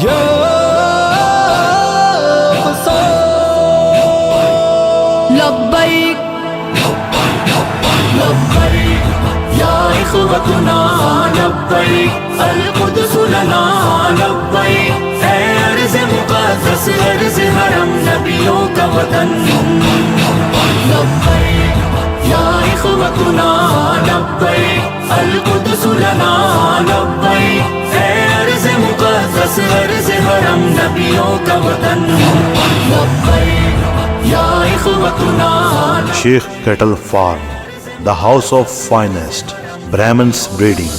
या लब्बैक लब्बैक या इख़्वतुना लब्बैक अल कुद्स लना लब्बैक ऐ अर्ज़ मुक़द्दस अर्ज़ हरम नबियों का वतन लब्बैक या इख़्वतुना लब्बैक अल कुद्स लना लब्बैक ऐ अर्ज़ मुक़द्दस अर्ज़ हरम नबियों का वतन लब्बैक या इख़्वतुना Sheikh Cattle Farm, the house of finest Brahmins breeding.